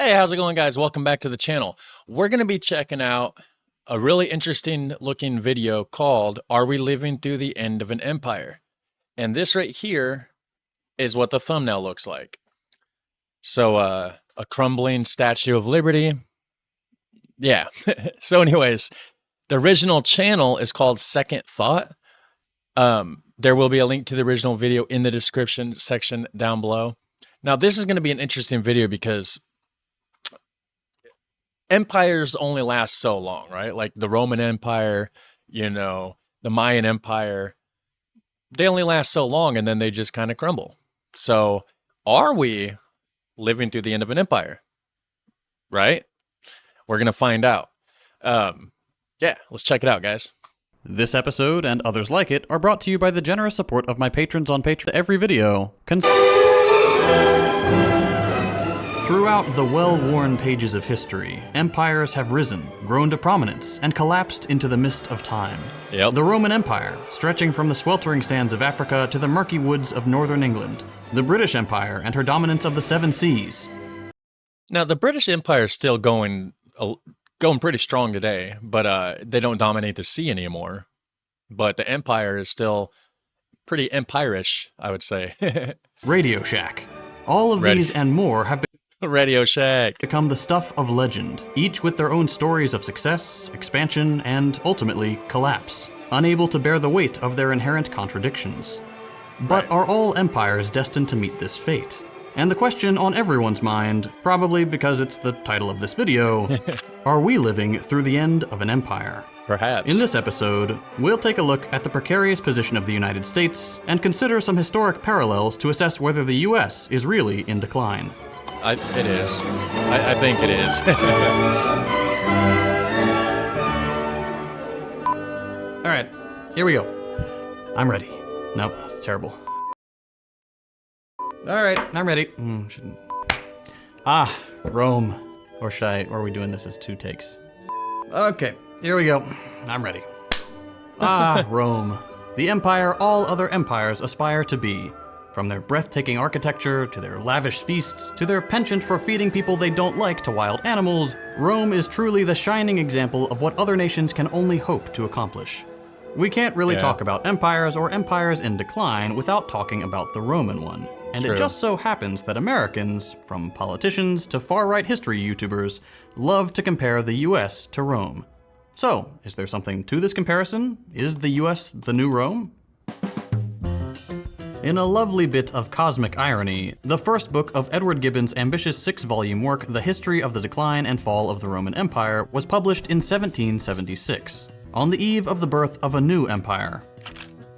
Hey, how's it going, guys? Welcome back to the channel. We're going to be checking out a really interesting looking video called Are We Living Through the End of an Empire? And this right here is what the thumbnail looks like. So a crumbling Statue of Liberty. Yeah. So anyways, the original channel is called Second Thought. There will be a link to the original video in the description section down below. Now, this is going to be an interesting video because empires only last so long, right? Like the Roman Empire, the Mayan Empire, they only last so long and then they just kind of crumble. So are we living through the end of an empire? Right? We're going to find out. Yeah, let's check it out, guys. This episode and others like it are brought to you by the generous support of my patrons on Patreon. Every video Throughout the well-worn pages of history, empires have risen, grown to prominence, and collapsed into the mist of time. Yep. The Roman Empire, stretching from the sweltering sands of Africa to the murky woods of northern England. The British Empire and her dominance of the Seven Seas. Now, the British Empire is still going pretty strong today, but they don't dominate the sea anymore. But the empire is still pretty empire-ish, I would say. Radio Shack. All of these and more have Radio Shack become the stuff of legend, each with their own stories of success, expansion, and ultimately collapse, unable to bear the weight of their inherent contradictions. But are all empires destined to meet this fate? And the question on everyone's mind, probably because it's the title of this video, are we living through the end of an empire? Perhaps. In this episode, we'll take a look at the precarious position of the United States and consider some historic parallels to assess whether the US is really in decline. It is. I think it is. All right, here we go. I'm ready. Nope, that's terrible. All right, I'm ready. Rome. Or are we doing this as 2 takes? Okay, here we go. I'm ready. Rome. The empire all other empires aspire to be. From their breathtaking architecture, to their lavish feasts, to their penchant for feeding people they don't like to wild animals, Rome is truly the shining example of what other nations can only hope to accomplish. We can't really talk about empires or empires in decline without talking about the Roman one. And True. It just so happens that Americans, from politicians to far-right history YouTubers, love to compare the US to Rome. So, is there something to this comparison? Is the US the new Rome? In a lovely bit of cosmic irony, the first book of Edward Gibbon's ambitious 6-volume work, The History of the Decline and Fall of the Roman Empire, was published in 1776, on the eve of the birth of a new empire,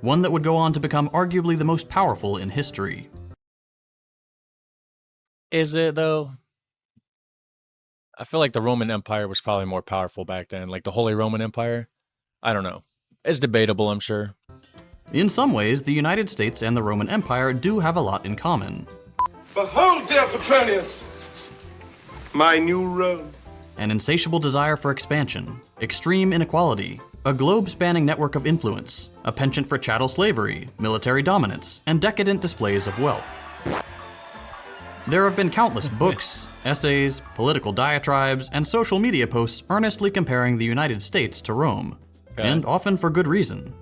one that would go on to become arguably the most powerful in history. Is it, though? I feel like the Roman Empire was probably more powerful back then, like the Holy Roman Empire. I don't know. It's debatable, I'm sure. In some ways, the United States and the Roman Empire do have a lot in common. Behold, dear Petronius, my new Rome. An insatiable desire for expansion, extreme inequality, a globe-spanning network of influence, a penchant for chattel slavery, military dominance, and decadent displays of wealth. There have been countless books, essays, political diatribes, and social media posts earnestly comparing the United States to Rome, and often for good reason.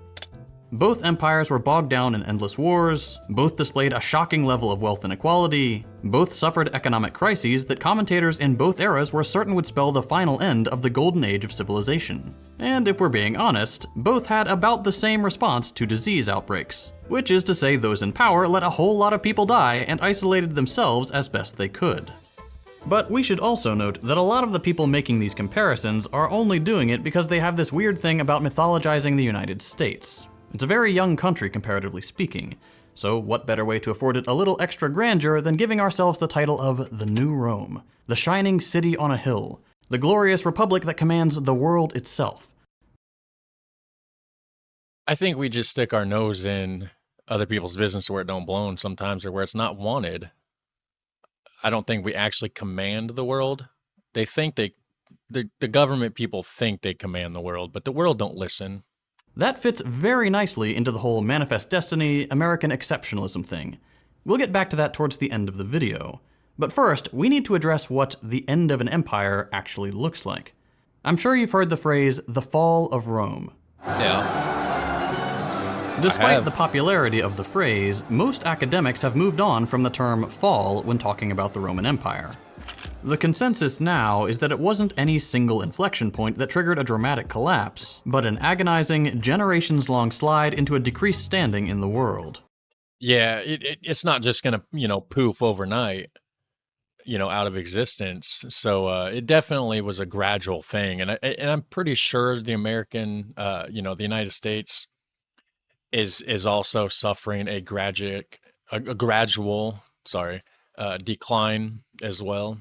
Both empires were bogged down in endless wars, both displayed a shocking level of wealth inequality, both suffered economic crises that commentators in both eras were certain would spell the final end of the golden age of civilization. And if we're being honest, both had about the same response to disease outbreaks, which is to say those in power let a whole lot of people die and isolated themselves as best they could. But we should also note that a lot of the people making these comparisons are only doing it because they have this weird thing about mythologizing the United States. It's a very young country, comparatively speaking, so what better way to afford it a little extra grandeur than giving ourselves the title of the New Rome, the shining city on a hill, the glorious republic that commands the world itself. I think we just stick our nose in other people's business where it don't belong sometimes, or where it's not wanted. I don't think we actually command the world. They think the government people think they command the world, but the world don't listen. That fits very nicely into the whole manifest destiny, American exceptionalism thing. We'll get back to that towards the end of the video. But first, we need to address what the end of an empire actually looks like. I'm sure you've heard the phrase, the fall of Rome. Yeah. Despite the popularity of the phrase, most academics have moved on from the term fall when talking about the Roman Empire. The consensus now is that it wasn't any single inflection point that triggered a dramatic collapse, but an agonizing, generations-long slide into a decreased standing in the world. Yeah, it's not just going to, poof overnight, out of existence. So it definitely was a gradual thing. And I'm pretty sure the American, the United States is also suffering a gradual decline as well.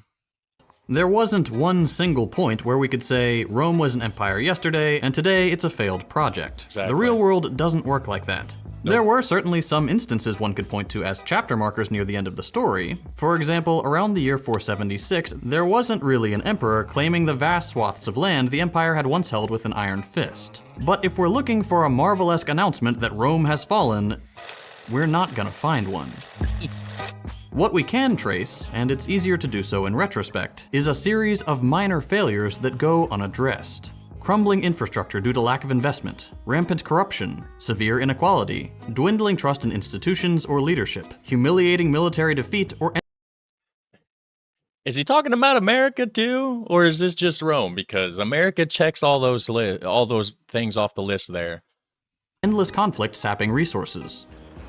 There wasn't one single point where we could say Rome was an empire yesterday and today it's a failed project. Exactly. The real world doesn't work like that. Nope. There were certainly some instances one could point to as chapter markers near the end of the story. For example, around the year 476, there wasn't really an emperor claiming the vast swaths of land the empire had once held with an iron fist. But if we're looking for a Marvel-esque announcement that Rome has fallen, we're not gonna find one. What we can trace, and it's easier to do so in retrospect, is a series of minor failures that go unaddressed. Crumbling infrastructure due to lack of investment, rampant corruption, severe inequality, dwindling trust in institutions or leadership, humiliating military defeat, or Is he talking about America too, or is this just Rome? Because America checks all those things off the list there. endless conflict sapping resources.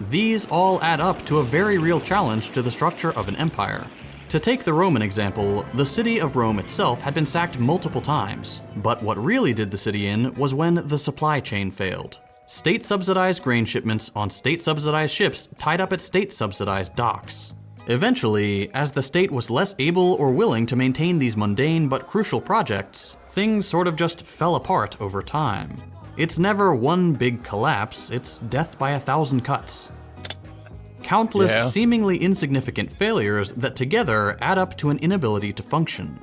These all add up to a very real challenge to the structure of an empire. To take the Roman example, the city of Rome itself had been sacked multiple times, but what really did the city in was when the supply chain failed. State-subsidized grain shipments on state-subsidized ships tied up at state-subsidized docks. Eventually, as the state was less able or willing to maintain these mundane but crucial projects, things sort of just fell apart over time. It's never one big collapse, it's death by 1,000 cuts. Countless seemingly insignificant failures that together add up to an inability to function.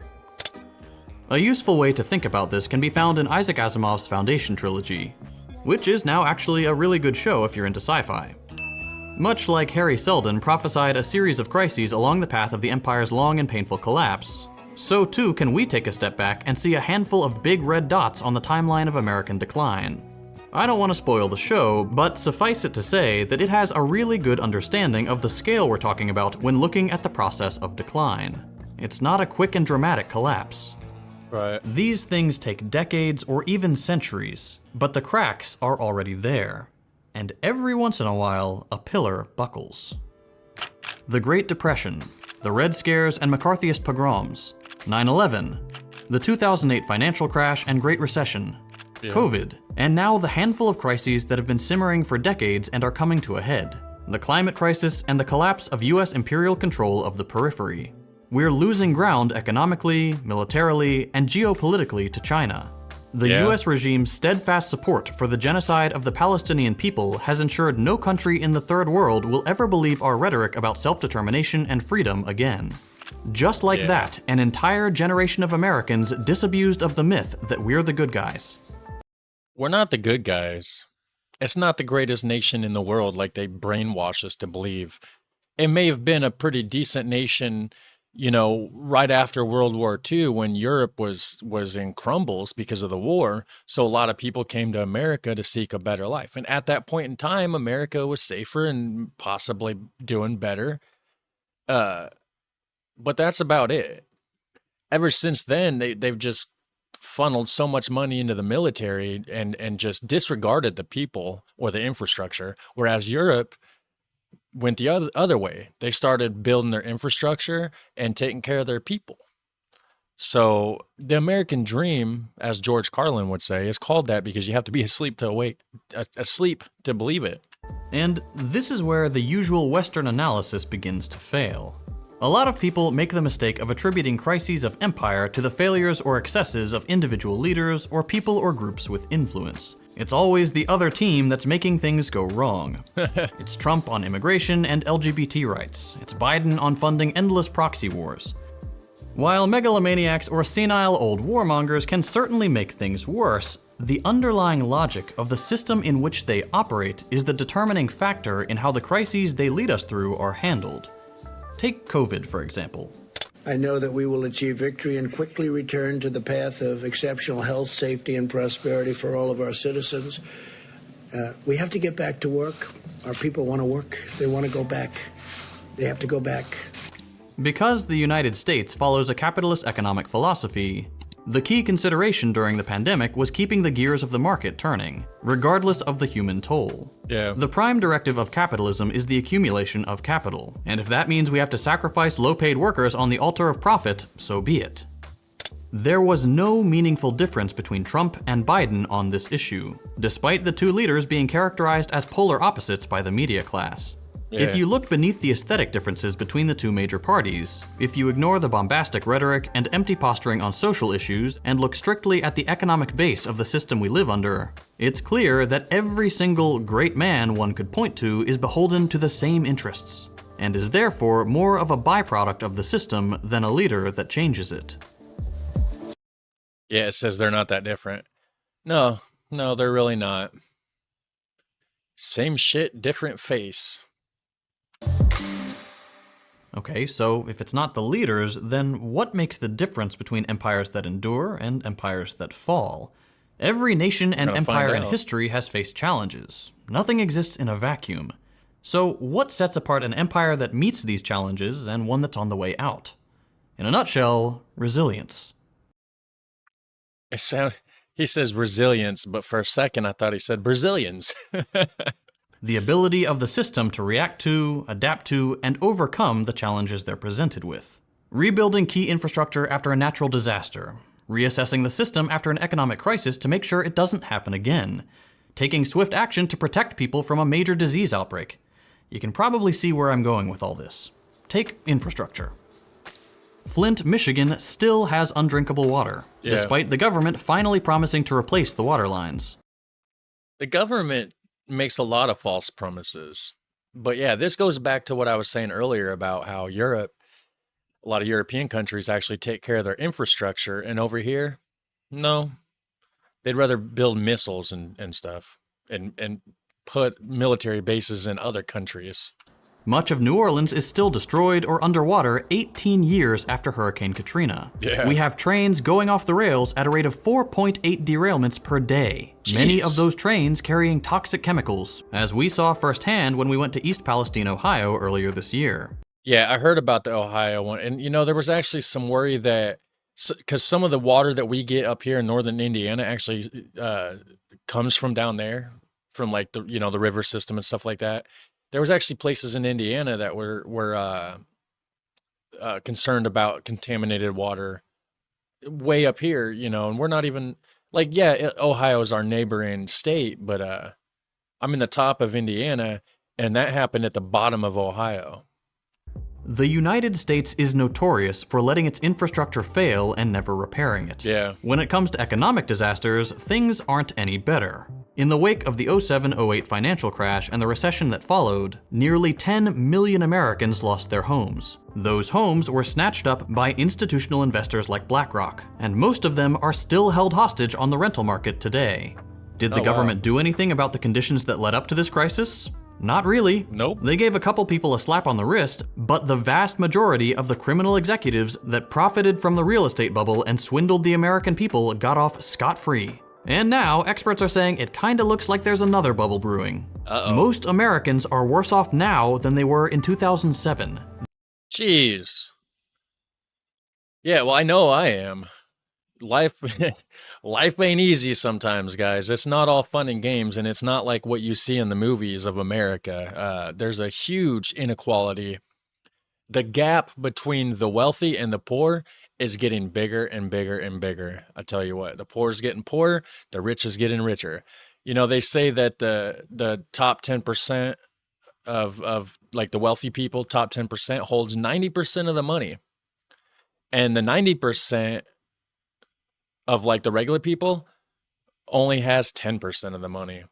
A useful way to think about this can be found in Isaac Asimov's Foundation trilogy, which is now actually a really good show if you're into sci-fi. Much like Harry Seldon prophesied a series of crises along the path of the Empire's long and painful collapse, so too can we take a step back and see a handful of big red dots on the timeline of American decline. I don't want to spoil the show, but suffice it to say that it has a really good understanding of the scale we're talking about when looking at the process of decline. It's not a quick and dramatic collapse. Right. These things take decades or even centuries, but the cracks are already there. And every once in a while, a pillar buckles. The Great Depression, the Red Scares and McCarthyist pogroms, 9/11, the 2008 financial crash and Great Recession, COVID, and now the handful of crises that have been simmering for decades and are coming to a head. The climate crisis and the collapse of US imperial control of the periphery. We're losing ground economically, militarily, and geopolitically to China. The US regime's steadfast support for the genocide of the Palestinian people has ensured no country in the third world will ever believe our rhetoric about self-determination and freedom again. Just like that, an entire generation of Americans disabused of the myth that we're the good guys. We're not the good guys. It's not the greatest nation in the world like they brainwash us to believe. It may have been a pretty decent nation, right after World War II when Europe was in crumbles because of the war. So a lot of people came to America to seek a better life. And at that point in time, America was safer and possibly doing better. But that's about it. Ever since then, they've just funneled so much money into the military and just disregarded the people or the infrastructure, whereas Europe went the other way. They started building their infrastructure and taking care of their people. So the American dream, as George Carlin would say, is called that because you have to be asleep to believe it. And this is where the usual Western analysis begins to fail. A lot of people make the mistake of attributing crises of empire to the failures or excesses of individual leaders or people or groups with influence. It's always the other team that's making things go wrong. It's Trump on immigration and LGBT rights. It's Biden on funding endless proxy wars. While megalomaniacs or senile old warmongers can certainly make things worse, the underlying logic of the system in which they operate is the determining factor in how the crises they lead us through are handled. Take COVID, for example. I know that we will achieve victory and quickly return to the path of exceptional health, safety, and prosperity for all of our citizens. We have to get back to work. Our people want to work. They want to go back. They have to go back. Because the United States follows a capitalist economic philosophy, the key consideration during the pandemic was keeping the gears of the market turning, regardless of the human toll. Yeah. The prime directive of capitalism is the accumulation of capital, and if that means we have to sacrifice low-paid workers on the altar of profit, so be it. There was no meaningful difference between Trump and Biden on this issue, despite the two leaders being characterized as polar opposites by the media class. If you look beneath the aesthetic differences between the two major parties, if you ignore the bombastic rhetoric and empty posturing on social issues and look strictly at the economic base of the system we live under, it's clear that every single great man one could point to is beholden to the same interests, and is therefore more of a byproduct of the system than a leader that changes it. Yeah, it says they're not that different. No, they're really not. Same shit, different face. Okay, so if it's not the leaders, then what makes the difference between empires that endure and empires that fall? Every nation and empire in history has faced challenges. Nothing exists in a vacuum. So what sets apart an empire that meets these challenges and one that's on the way out? In a nutshell, resilience. He says resilience, but for a second I thought he said Brazilians. The ability of the system to react to, adapt to, and overcome the challenges they're presented with. Rebuilding key infrastructure after a natural disaster. Reassessing the system after an economic crisis to make sure it doesn't happen again. Taking swift action to protect people from a major disease outbreak. You can probably see where I'm going with all this. Take infrastructure. Flint, Michigan still has undrinkable water, despite the government finally promising to replace the water lines. The government makes a lot of false promises. But yeah, this goes back to what I was saying earlier about how a lot of European countries actually take care of their infrastructure. And over here, no, they'd rather build missiles and stuff and put military bases in other countries. Much of New Orleans is still destroyed or underwater 18 years after Hurricane Katrina. Yeah. We have trains going off the rails at a rate of 4.8 derailments per day. Jeez. Many of those trains carrying toxic chemicals, as we saw firsthand when we went to East Palestine, Ohio earlier this year. Yeah, I heard about the Ohio one. And, there was actually some worry that, because some of the water that we get up here in northern Indiana actually comes from down there, from like the river system and stuff like that. There was actually places in Indiana that were concerned about contaminated water way up here, and we're not even Ohio is our neighboring state, but I'm in the top of Indiana, and that happened at the bottom of Ohio. The United States is notorious for letting its infrastructure fail and never repairing it. Yeah. When it comes to economic disasters, things aren't any better. In the wake of the 07-08 financial crash and the recession that followed, nearly 10 million Americans lost their homes. Those homes were snatched up by institutional investors like BlackRock, and most of them are still held hostage on the rental market today. Did the government do anything about the conditions that led up to this crisis? Not really. Nope. They gave a couple people a slap on the wrist, but the vast majority of the criminal executives that profited from the real estate bubble and swindled the American people got off scot-free. And now, experts are saying it kinda looks like there's another bubble brewing. Most Americans are worse off now than they were in 2007. Jeez. Yeah, well, I know I am. Life ain't easy sometimes, guys. It's not all fun and games, and it's not like what you see in the movies of America. There's a huge inequality. The gap between the wealthy and the poor is getting bigger and bigger and bigger. I tell you what, the poor is getting poorer, the rich is getting richer. They say that the top 10% of like the wealthy people, top 10% holds 90% of the money. And the 90% of like the regular people only has 10% of the money.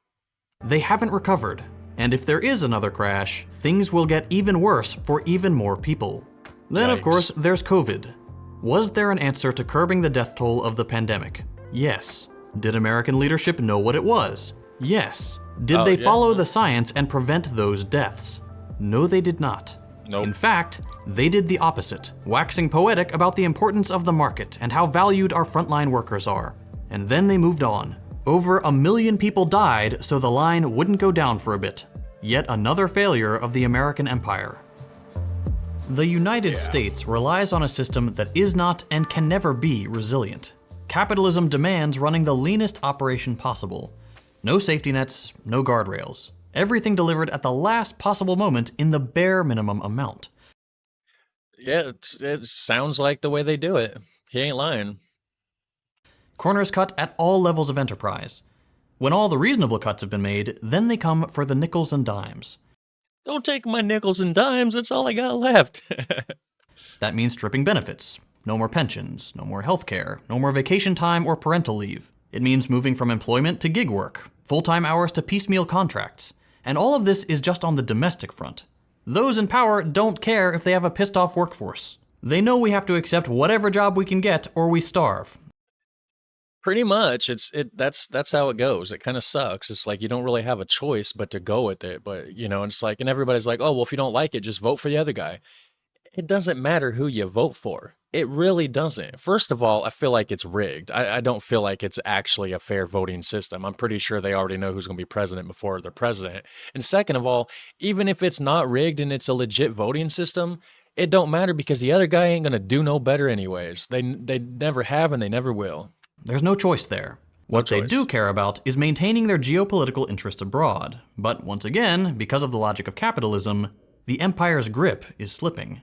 They haven't recovered, and if there is another crash, things will get even worse for even more people. Then, of course, there's COVID. Was there an answer to curbing the death toll of the pandemic? Yes. Did American leadership know what it was? Yes. Did they follow the science and prevent those deaths? No, they did not. Nope. In fact, they did the opposite, waxing poetic about the importance of the market and how valued our frontline workers are. And then they moved on. Over 1 million people died so the line wouldn't go down for a bit. Yet another failure of the American empire. The United States relies on a system that is not and can never be resilient. Capitalism demands running the leanest operation possible. No safety nets, no guardrails. Everything delivered at the last possible moment in the bare minimum amount. Yeah, it sounds like the way they do it. He ain't lying. Corners cut at all levels of enterprise. When all the reasonable cuts have been made, then they come for the nickels and dimes. Don't take my nickels and dimes, that's all I got left. That means stripping benefits. No more pensions, no more healthcare, no more vacation time or parental leave. It means moving from employment to gig work, full-time hours to piecemeal contracts. And all of this is just on the domestic front. Those in power don't care if they have a pissed-off workforce. They know we have to accept whatever job we can get or we starve. Pretty much, that's how it goes. It kind of sucks. It's like you don't really have a choice but to go with it. But it's like, and everybody's like, oh well, if you don't like it, just vote for the other guy. It doesn't matter who you vote for. It really doesn't. First of all, I feel like it's rigged. I don't feel like it's actually a fair voting system. I'm pretty sure they already know who's going to be president before they're president. And second of all, even if it's not rigged and it's a legit voting system, it don't matter because the other guy ain't going to do no better anyways. They never have and they never will. There's no choice there. What they do care about is maintaining their geopolitical interest abroad. But once again, because of the logic of capitalism, the empire's grip is slipping.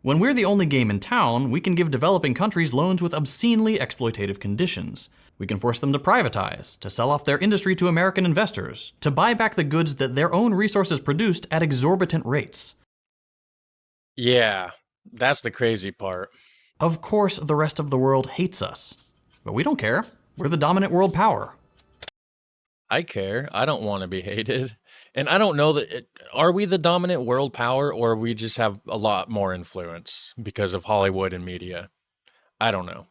When we're the only game in town, we can give developing countries loans with obscenely exploitative conditions. We can force them to privatize, to sell off their industry to American investors, to buy back the goods that their own resources produced at exorbitant rates. Yeah, that's the crazy part. Of course, the rest of the world hates us. But we don't care. We're the dominant world power. I care. I don't want to be hated. And I don't know are we the dominant world power or we just have a lot more influence because of Hollywood and media? I don't know.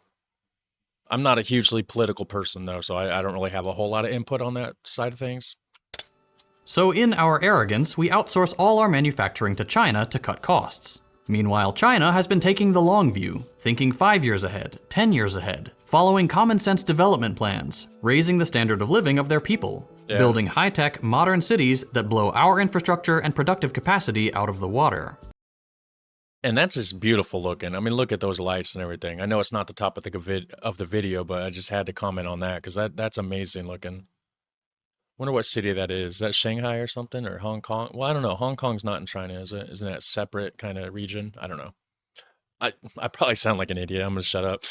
I'm not a hugely political person though, so I don't really have a whole lot of input on that side of things. So in our arrogance, we outsource all our manufacturing to China to cut costs. Meanwhile, China has been taking the long view, thinking 5 years ahead, 10 years ahead, following common sense development plans, raising the standard of living of their people, building high-tech, modern cities that blow our infrastructure and productive capacity out of the water. And that's just beautiful looking. I mean, look at those lights and everything. I know it's not the topic of the video, but I just had to comment on that because that's amazing looking. Wonder what city that is. Is that Shanghai or something, or Hong Kong? Well, I don't know. Hong Kong's not in China, is it? Isn't that a separate kind of region? I don't know. I probably sound like an idiot. I'm gonna shut up.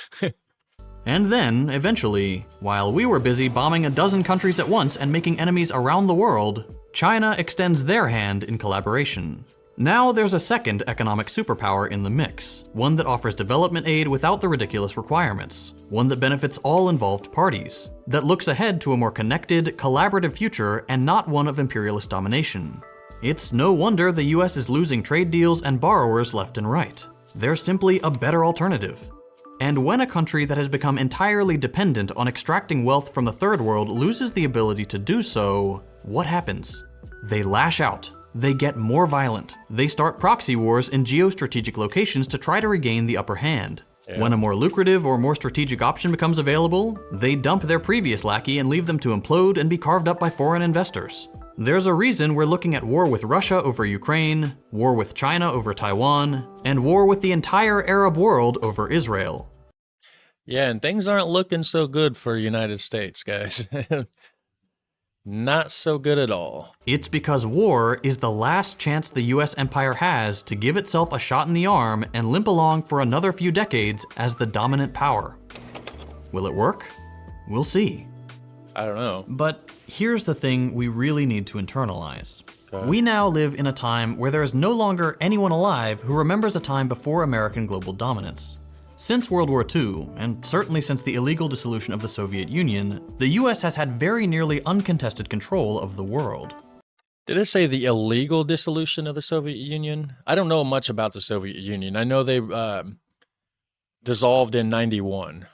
And then, eventually, while we were busy bombing a dozen countries at once and making enemies around the world, China extends their hand in collaboration. Now there's a second economic superpower in the mix, one that offers development aid without the ridiculous requirements, one that benefits all involved parties, that looks ahead to a more connected, collaborative future and not one of imperialist domination. It's no wonder the US is losing trade deals and borrowers left and right. There's simply a better alternative. And when a country that has become entirely dependent on extracting wealth from the third world loses the ability to do so, what happens? They lash out. They get more violent. They start proxy wars in geostrategic locations to try to regain the upper hand. When a more lucrative or more strategic option becomes available, they dump their previous lackey and leave them to implode and be carved up by foreign investors. There's a reason we're looking at war with Russia over Ukraine, war with China over Taiwan, and war with the entire Arab world over Israel. Yeah, and things aren't looking so good for the United States, guys. Not so good at all. It's because war is the last chance the US empire has to give itself a shot in the arm and limp along for another few decades as the dominant power. Will it work? We'll see. I don't know. But here's the thing we really need to internalize. We now live in a time where there is no longer anyone alive who remembers a time before American global dominance. Since World War II, and certainly since the illegal dissolution of the Soviet Union, the US has had very nearly uncontested control of the world. Did it say the illegal dissolution of the Soviet Union? I don't know much about the Soviet Union. I know they dissolved in 91.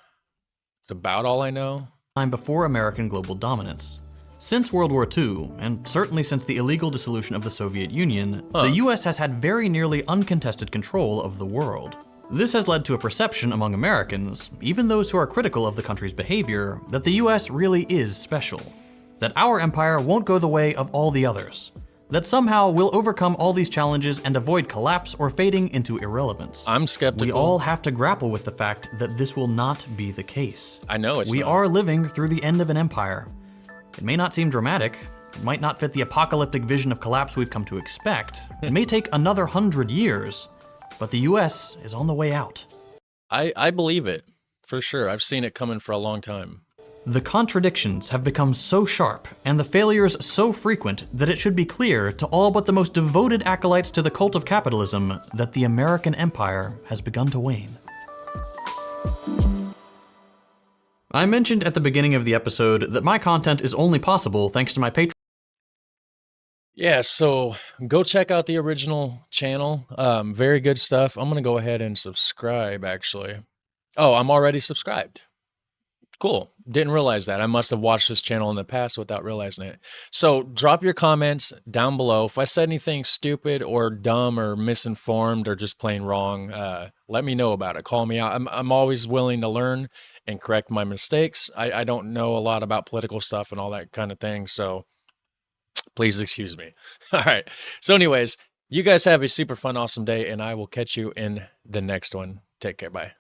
It's about all I know. Time before American global dominance. Since World War II, and certainly since the illegal dissolution of the Soviet Union, the US has had very nearly uncontested control of the world. This has led to a perception among Americans, even those who are critical of the country's behavior, that the US really is special. That our empire won't go the way of all the others. That somehow we'll overcome all these challenges and avoid collapse or fading into irrelevance. I'm skeptical. We all have to grapple with the fact that this will not be the case. I know it's We not. are living through the end of an empire. It may not seem dramatic. It might not fit the apocalyptic vision of collapse we've come to expect. It may take another 100 years, but the US is on the way out. I believe it, for sure. I've seen it coming for a long time. The contradictions have become so sharp and the failures so frequent that it should be clear to all but the most devoted acolytes to the cult of capitalism that the American empire has begun to wane. I mentioned at the beginning of the episode that my content is only possible thanks to my Patreon. Yeah, so go check out the original channel. Very good stuff. I'm going to go ahead and subscribe, actually. Oh, I'm already subscribed. Cool. Didn't realize that. I must have watched this channel in the past without realizing it. So drop your comments down below. If I said anything stupid or dumb or misinformed or just plain wrong, let me know about it. Call me out. I'm always willing to learn and correct my mistakes. I don't know a lot about political stuff and all that kind of thing, so please excuse me. All right. So anyways, you guys have a super fun, awesome day, and I will catch you in the next one. Take care. Bye.